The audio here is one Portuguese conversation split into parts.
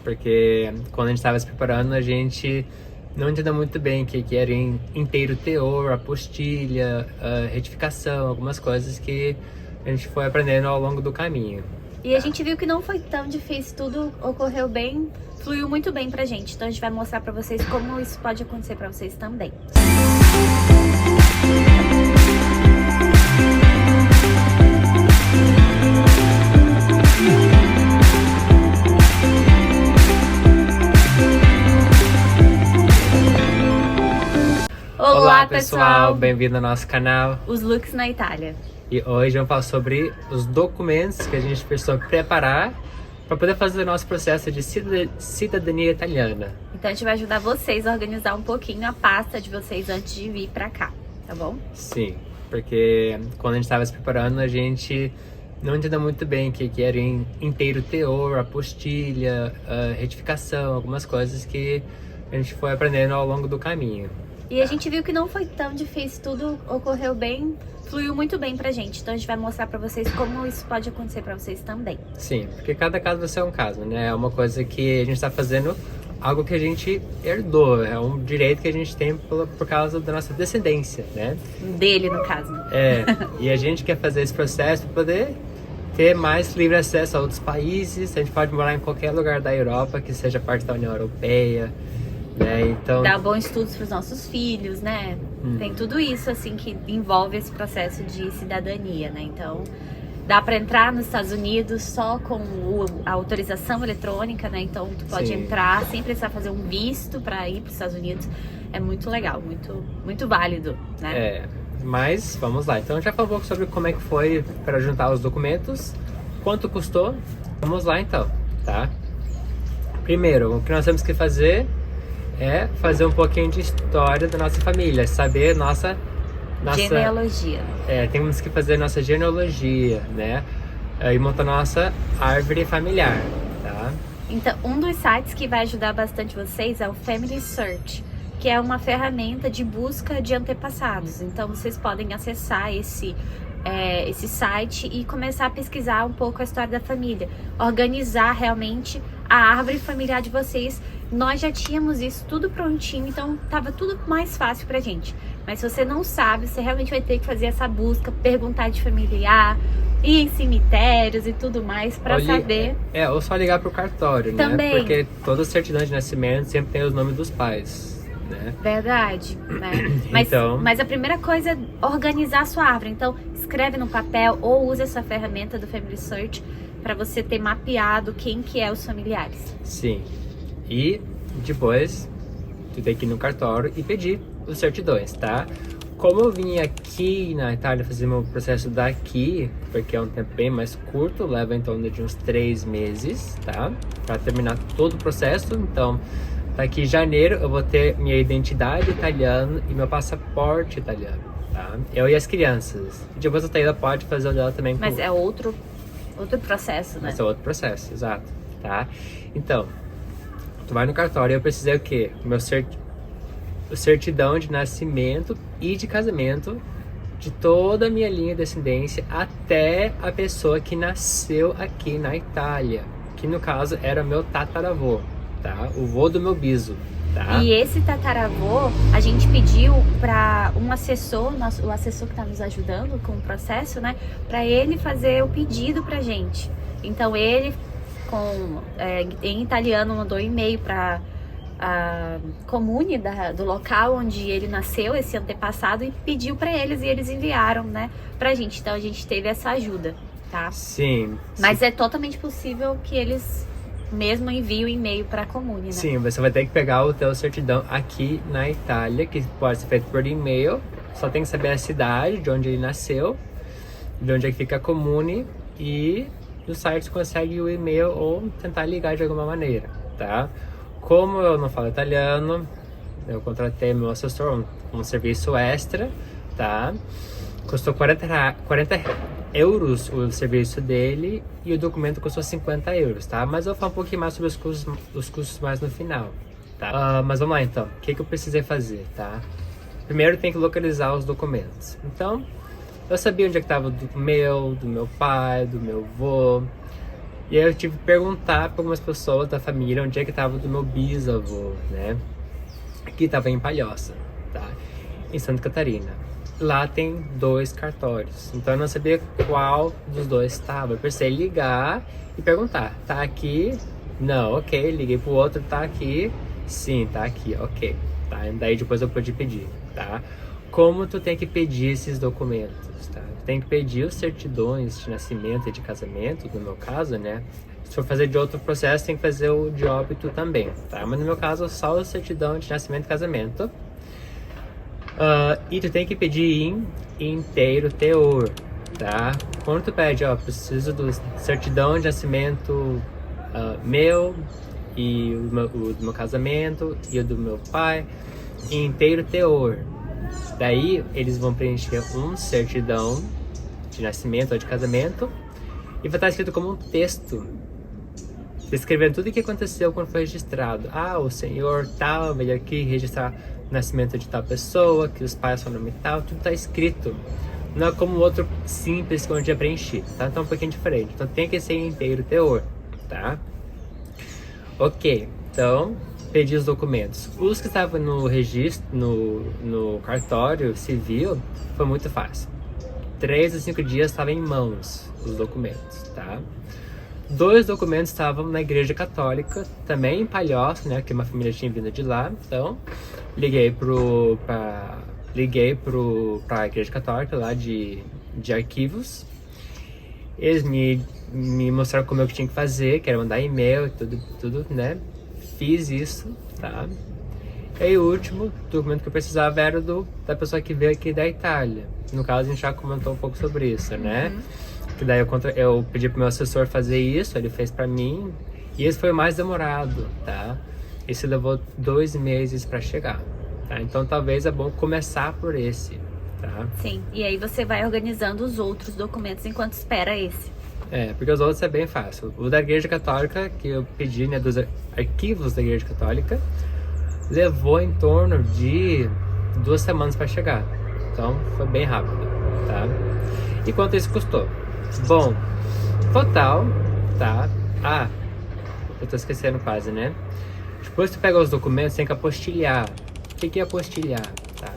porque quando a gente estava se preparando, a gente não entendeu muito bem o que era inteiro teor, apostilha, retificação, algumas coisas que a gente foi aprendendo ao longo do caminho. E a gente viu que não foi tão difícil, tudo ocorreu bem, fluiu muito bem pra gente. Então a gente vai mostrar pra vocês como isso pode acontecer pra vocês também. Olá pessoal, bem-vindo ao nosso canal. Os looks na Itália. E hoje vamos falar sobre os documentos que a gente precisou preparar para poder fazer o nosso processo de cidadania italiana. Então a gente vai ajudar vocês a organizar um pouquinho a pasta de vocês antes de vir pra cá, tá bom? Sim, porque quando a gente estava se preparando, a gente não entendeu muito bem o que era inteiro teor, apostilha, retificação, algumas coisas que a gente foi aprendendo ao longo do caminho. E a gente viu que não foi tão difícil, tudo ocorreu bem, fluiu muito bem pra gente. Então a gente vai mostrar pra vocês como isso pode acontecer pra vocês também. Sim, porque cada caso vai ser um caso, né? É uma coisa que a gente tá fazendo, algo que a gente herdou, é um direito que a gente tem por causa da nossa descendência, né? Dele, no caso. E a gente quer fazer esse processo para poder ter mais livre acesso a outros países. A gente pode morar em qualquer lugar da Europa que seja parte da União Europeia, né? Então, dar bons estudos para os nossos filhos, né? Tem tudo isso assim que envolve esse processo de cidadania, né? Então dá para entrar nos Estados Unidos só com a autorização eletrônica, né? Então tu pode entrar sem precisar fazer um visto para ir para os Estados Unidos. É muito legal, muito válido, né? Mas vamos lá. Então já falou um pouco sobre como é que foi para juntar os documentos, quanto custou. Vamos lá então, tá? Primeiro, o que nós temos que fazer é fazer um pouquinho de história da nossa família, saber nossa genealogia. Temos que fazer nossa genealogia, né? E montar nossa árvore familiar, tá? Então, um dos sites que vai ajudar bastante vocês é o Family Search, que é uma ferramenta de busca de antepassados. Então, vocês podem acessar esse site e começar a pesquisar um pouco a história da família, organizar realmente a árvore familiar de vocês. Nós já tínhamos isso tudo prontinho, então tava tudo mais fácil pra gente. Mas se você não sabe, você realmente vai ter que fazer essa busca, perguntar de familiar, ir em cemitérios e tudo mais pra saber. Ou só ligar pro cartório, também, né? Porque toda certidão de nascimento sempre tem os nomes dos pais, né? Verdade, né? Mas a primeira coisa é organizar a sua árvore. Então, escreve no papel ou use essa ferramenta do Family Search para você ter mapeado quem que é os familiares. Sim. E depois, tu tem que ir no cartório e pedir os certidões, tá? Como eu vim aqui na Itália fazer meu processo daqui, porque é um tempo bem mais curto, leva em torno de uns 3 meses, tá? Para terminar todo o processo. Então, daqui em janeiro eu vou ter minha identidade italiana e meu passaporte italiano, tá? Eu e as crianças. Depois a Taíla pode fazer o dela também. Mas é outro processo, né? Mas é outro processo, exato, tá? Então, tu vai no cartório e eu precisei o quê? O certidão de nascimento e de casamento de toda a minha linha de descendência até a pessoa que nasceu aqui na Itália, que no caso era meu tataravô, tá? O vô do meu biso, tá? E esse tataravô, a gente pediu para um assessor, o assessor que tá nos ajudando com o processo, né? Para ele fazer o pedido pra gente. Então ele, em italiano, mandou e-mail para a comune do local onde ele nasceu, esse antepassado, e pediu para eles e eles enviaram, né, pra gente. Então a gente teve essa ajuda, tá? Sim. Mas é totalmente possível que eles mesmo enviem o e-mail para a comune, né? Sim, você vai ter que pegar o teu certidão aqui na Itália, que pode ser feito por e-mail. Só tem que saber a cidade de onde ele nasceu, de onde é que fica a comune, e no site você consegue o e-mail ou tentar ligar de alguma maneira, tá? Como eu não falo italiano, eu contratei meu assessor, um serviço extra, tá? Custou 40 euros o serviço dele e o documento custou 50 euros, tá? Mas eu vou falar um pouquinho mais sobre os custos mais no final, tá? Mas vamos lá então, o que eu precisei fazer, tá? Primeiro tem que localizar os documentos. Então, eu sabia onde é que estava do meu pai, do meu avô, E aí eu tive que perguntar para algumas pessoas da família onde é que estava do meu bisavô, né? Que estava em Palhoça, tá? Em Santa Catarina. Lá tem 2 cartórios, então eu não sabia qual dos 2 estava. Eu precisei ligar e perguntar, tá aqui? Não, ok. Liguei pro outro, tá aqui? Sim, tá aqui, ok. Tá? E daí depois eu pude pedir, tá? Como tu tem que pedir esses documentos, tá? Tu tem que pedir os certidões de nascimento e de casamento, no meu caso, né? Se for fazer de outro processo, tem que fazer o de óbito também, tá? Mas no meu caso, só o certidão de nascimento e casamento. E tu tem que pedir em inteiro teor, tá? Quando tu pede, ó, preciso do certidão de nascimento meu e o do meu casamento e o do meu pai em inteiro teor. Daí eles vão preencher um certidão de nascimento ou de casamento e vai estar escrito como um texto, descrevendo tudo o que aconteceu quando foi registrado. Ah, o senhor tal veio aqui registrar o nascimento de tal pessoa, que os pais são nome tal, tudo está escrito. Não é como o outro simples que eu tinha preenchido, tá? Então é um pouquinho diferente. Então tem que ser inteiro teor, tá? Ok, então pedi os documentos. Os que estavam no registro, no cartório civil, foi muito fácil. 3 a 5 dias estavam em mãos os documentos, tá? 2 documentos estavam na igreja católica, também em Palhoça, né? Que uma família tinha vindo de lá. Então, liguei pra igreja católica lá de arquivos. Eles me mostraram como eu tinha que fazer, que era mandar e-mail, tudo, né? Fiz isso, tá? E aí o último documento que eu precisava era da pessoa que veio aqui da Itália. No caso, a gente já comentou um pouco sobre isso, né? Que daí eu pedi pro meu assessor fazer isso, ele fez pra mim. E esse foi o mais demorado, tá? Esse levou 2 meses pra chegar, tá? Então talvez é bom começar por esse, tá? Sim, e aí você vai organizando os outros documentos enquanto espera esse. Porque os outros é bem fácil. O da Igreja Católica, que eu pedi, né, dos arquivos da Igreja Católica, levou em torno de 2 semanas para chegar. Então, foi bem rápido, tá? E quanto isso custou? Bom, total, tá? Eu tô esquecendo quase, né? Depois que tu pega os documentos, tem que apostilhar. O que é apostilhar, tá?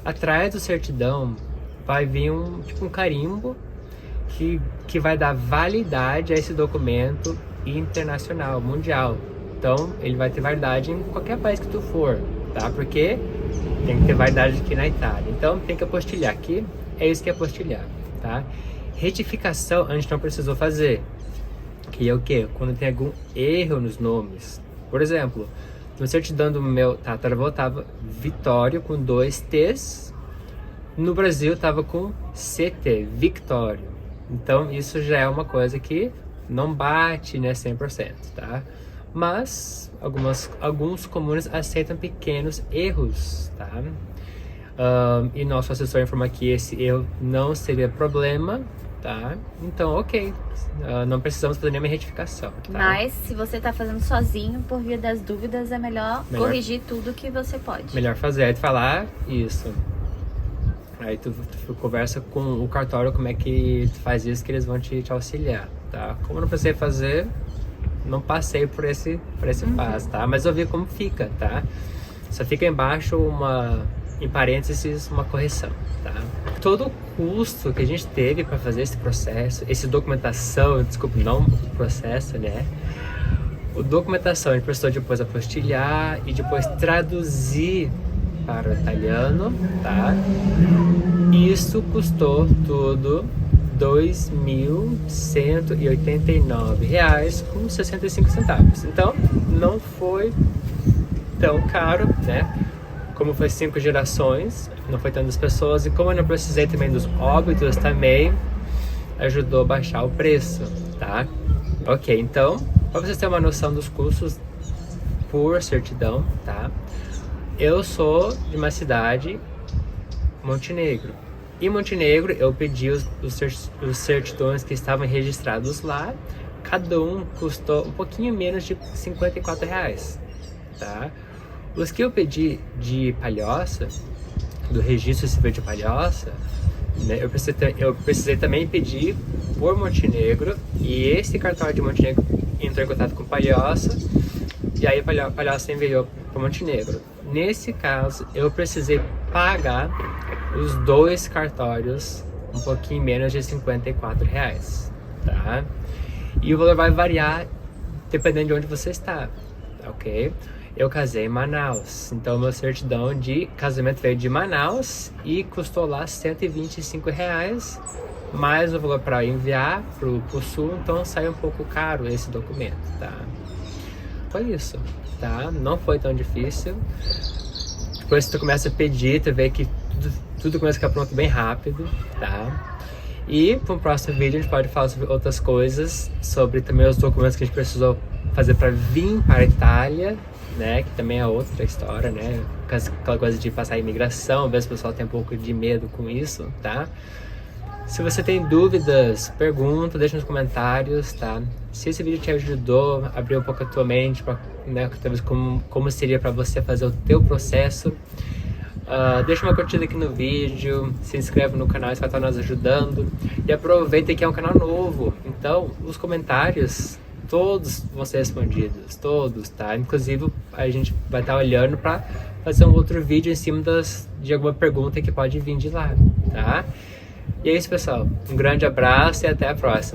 Atrás do certidão vai vir um carimbo que vai dar validade a esse documento internacional, mundial. Então, ele vai ter validade em qualquer país que tu for, tá? Porque tem que ter validade aqui na Itália. Então, tem que apostilhar aqui. É isso que é apostilhar, tá? Retificação a gente não precisou fazer. Que é o quê? Quando tem algum erro nos nomes. Por exemplo, no certidão do meu tataravô tava Vitório com 2 T's. No Brasil tava com CT, Victório. Então, isso já é uma coisa que não bate, né, 100%, tá? Mas alguns comunes aceitam pequenos erros, tá? E nosso assessor informa que esse erro não seria problema, tá? Então, ok. Não precisamos fazer nenhuma retificação, tá? Mas, se você tá fazendo sozinho, por via das dúvidas, é melhor corrigir tudo que você pode. Melhor fazer, aí tu falar isso. Aí tu conversa com o cartório como é que tu faz isso, que eles vão te auxiliar, tá? Como eu não precisei fazer, não passei por esse passo, tá? Mas eu vi como fica, tá? Só fica embaixo em parênteses, uma correção, tá? Todo o custo que a gente teve para fazer esse processo, essa documentação, desculpa, não o processo, né? A documentação a gente precisou depois apostilhar e depois traduzir para o italiano, tá? Isso custou tudo R$ 2.189,65. Então, não foi tão caro, né? Como foi 5 gerações, não foi tantas pessoas. E como eu não precisei também dos óbitos, também ajudou a baixar o preço, tá? Ok, então, para vocês terem uma noção dos custos por certidão, tá? Eu sou de uma cidade, Montenegro. Em Montenegro, eu pedi os certidões que estavam registrados lá. Cada um custou um pouquinho menos de R$54, tá? Os que eu pedi de Palhoça, do registro civil de Palhoça, né? Eu precisei também pedir por Montenegro, e esse cartório de Montenegro entrou em contato com o Palhoça, e aí o Palhoça enviou para Montenegro. Nesse caso, eu precisei pagar os 2 cartórios um pouquinho menos de R$54, tá? E o valor vai variar dependendo de onde você está, ok? Eu casei em Manaus, então meu certidão de casamento veio de Manaus e custou lá R$125, mais o valor para enviar pro sul, então sai um pouco caro esse documento, tá? Foi isso, tá? Não foi tão difícil. Depois tu começa a pedir, tu vê que tudo começa a ficar pronto bem rápido, tá? E para o próximo vídeo a gente pode falar sobre outras coisas, sobre também os documentos que a gente precisou fazer para vir para a Itália, né? Que também é outra história, né? Aquela coisa de passar a imigração, às vezes o pessoal tem um pouco de medo com isso, tá? Se você tem dúvidas, pergunta, deixa nos comentários, tá? Se esse vídeo te ajudou, abriu um pouco a tua mente, pra, né, talvez como seria para você fazer o teu processo, deixa uma curtida aqui no vídeo, se inscreve no canal, isso vai estar nos ajudando. E aproveita que é um canal novo, então os comentários, todos vão ser respondidos, todos, tá? Inclusive a gente vai estar olhando para fazer um outro vídeo em cima de alguma pergunta que pode vir de lá, tá? E é isso, pessoal. Um grande abraço e até a próxima.